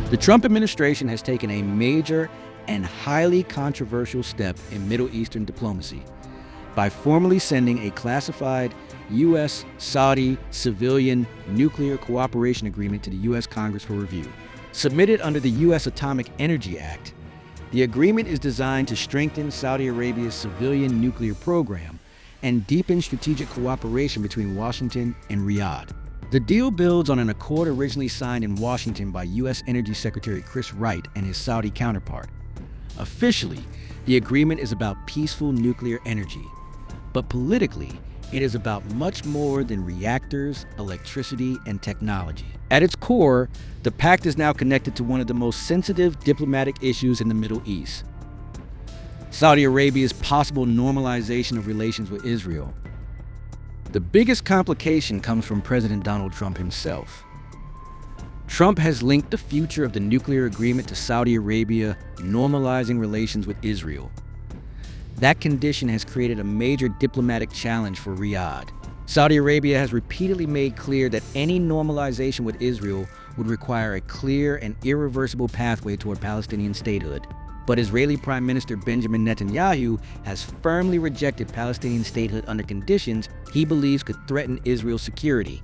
The Trump administration has taken a major and highly controversial step in Middle Eastern diplomacy by formally sending a classified U.S.-Saudi civilian nuclear cooperation agreement to the U.S. Congress for review. Submitted under the U.S. Atomic Energy Act, the agreement is designed to strengthen Saudi Arabia's civilian nuclear program and deepen strategic cooperation between Washington and Riyadh. The deal builds on an accord originally signed in Washington by U.S. Energy Secretary Chris Wright and his Saudi counterpart. Officially, the agreement is about peaceful nuclear energy, but politically, it is about much more than reactors, electricity, and technology. At its core, the pact is now connected to one of the most sensitive diplomatic issues in the Middle East: Saudi Arabia's possible normalization of relations with Israel. The biggest complication comes from President Donald Trump himself. Trump has linked the future of the nuclear agreement to Saudi Arabia normalizing relations with Israel. That condition has created a major diplomatic challenge for Riyadh. Saudi Arabia has repeatedly made clear that any normalization with Israel would require a clear and irreversible pathway toward Palestinian statehood. But Israeli Prime Minister Benjamin Netanyahu has firmly rejected Palestinian statehood under conditions he believes could threaten Israel's security.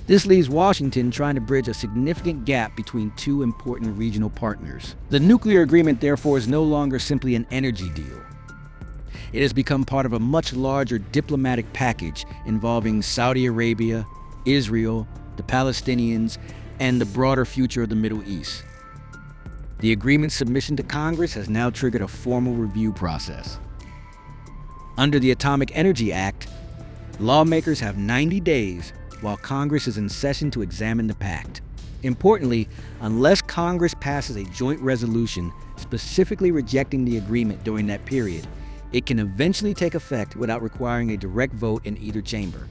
This leaves Washington trying to bridge a significant gap between two important regional partners. The nuclear agreement, therefore, is no longer simply an energy deal. It has become part of a much larger diplomatic package involving Saudi Arabia, Israel, the Palestinians, and the broader future of the Middle East. The agreement's submission to Congress has now triggered a formal review process. Under the Atomic Energy Act, lawmakers have 90 days while Congress is in session to examine the pact. Importantly, unless Congress passes a joint resolution specifically rejecting the agreement during that period, it can eventually take effect without requiring a direct vote in either chamber.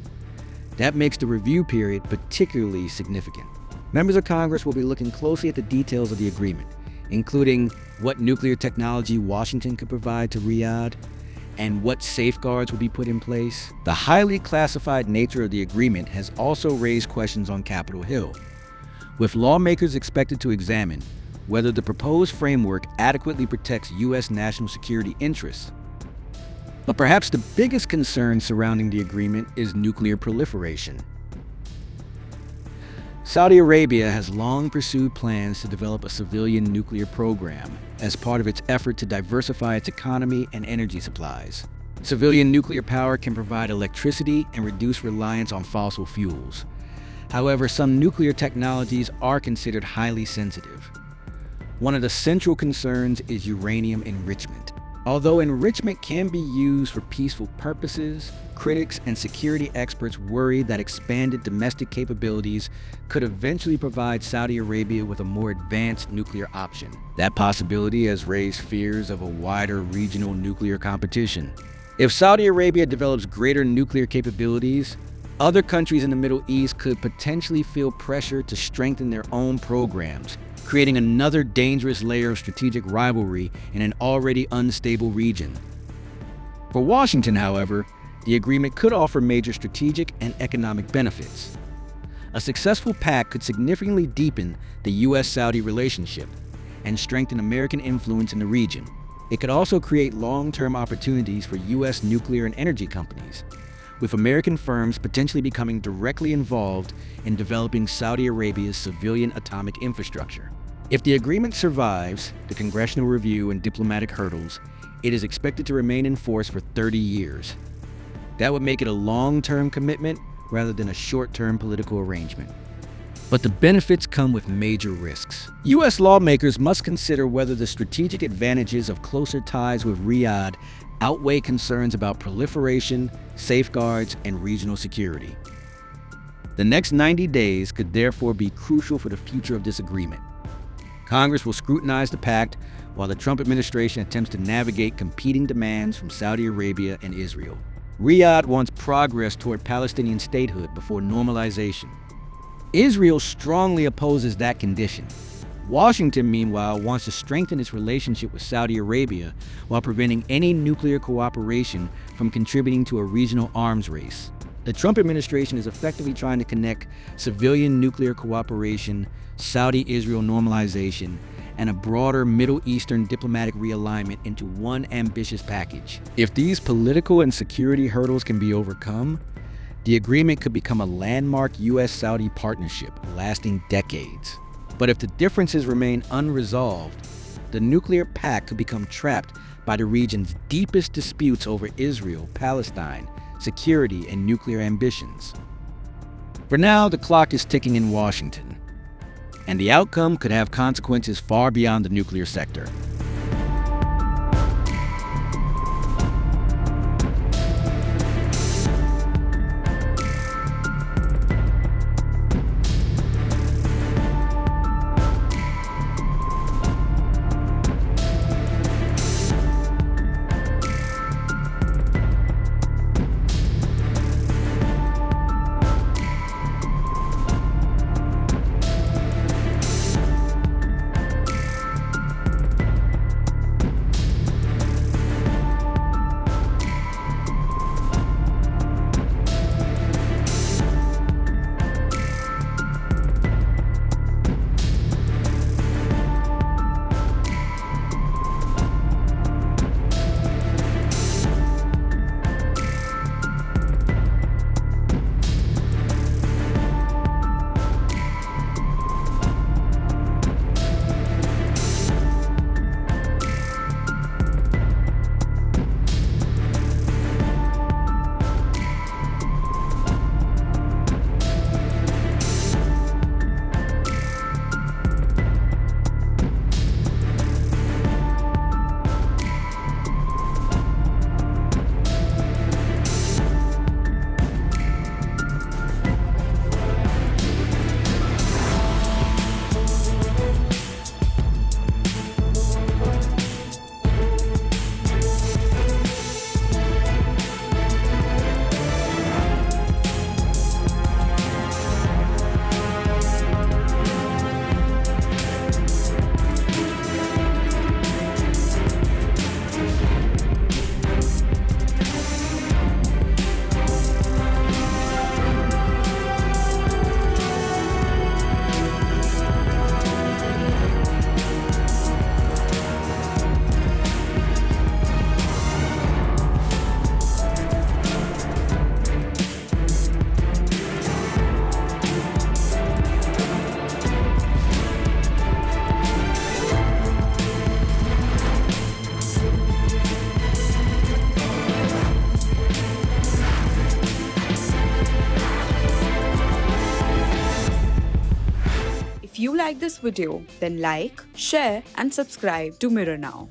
That makes the review period particularly significant. Members of Congress will be looking closely at the details of the agreement, including what nuclear technology Washington could provide to Riyadh and what safeguards will be put in place. The highly classified nature of the agreement has also raised questions on Capitol Hill, with lawmakers expected to examine whether the proposed framework adequately protects U.S. national security interests. But perhaps the biggest concern surrounding the agreement is nuclear proliferation. Saudi Arabia has long pursued plans to develop a civilian nuclear program as part of its effort to diversify its economy and energy supplies. Civilian nuclear power can provide electricity and reduce reliance on fossil fuels. However, some nuclear technologies are considered highly sensitive. One of the central concerns is uranium enrichment. Although enrichment can be used for peaceful purposes, critics and security experts worry that expanded domestic capabilities could eventually provide Saudi Arabia with a more advanced nuclear option. That possibility has raised fears of a wider regional nuclear competition. If Saudi Arabia develops greater nuclear capabilities, other countries in the Middle East could potentially feel pressure to strengthen their own programs, creating another dangerous layer of strategic rivalry in an already unstable region. For Washington, however, the agreement could offer major strategic and economic benefits. A successful pact could significantly deepen the U.S.-Saudi relationship and strengthen American influence in the region. It could also create long-term opportunities for U.S. nuclear and energy companies, with American firms potentially becoming directly involved in developing Saudi Arabia's civilian atomic infrastructure. If the agreement survives the congressional review and diplomatic hurdles, it is expected to remain in force for 30 years. That would make it a long-term commitment rather than a short-term political arrangement. But the benefits come with major risks. U.S. lawmakers must consider whether the strategic advantages of closer ties with Riyadh outweigh concerns about proliferation, safeguards, and regional security. The next 90 days could therefore be crucial for the future of this agreement. Congress will scrutinize the pact while the Trump administration attempts to navigate competing demands from Saudi Arabia and Israel. Riyadh wants progress toward Palestinian statehood before normalization. Israel strongly opposes that condition. Washington, meanwhile, wants to strengthen its relationship with Saudi Arabia while preventing any nuclear cooperation from contributing to a regional arms race. The Trump administration is effectively trying to connect civilian nuclear cooperation, Saudi-Israel normalization, and a broader Middle Eastern diplomatic realignment into one ambitious package. If these political and security hurdles can be overcome, the agreement could become a landmark U.S.-Saudi partnership lasting decades. But if the differences remain unresolved, the nuclear pact could become trapped by the region's deepest disputes over Israel, Palestine, security, and nuclear ambitions. For now, the clock is ticking in Washington, and the outcome could have consequences far beyond the nuclear sector. If you like this video, then like, share and subscribe to Mirror Now.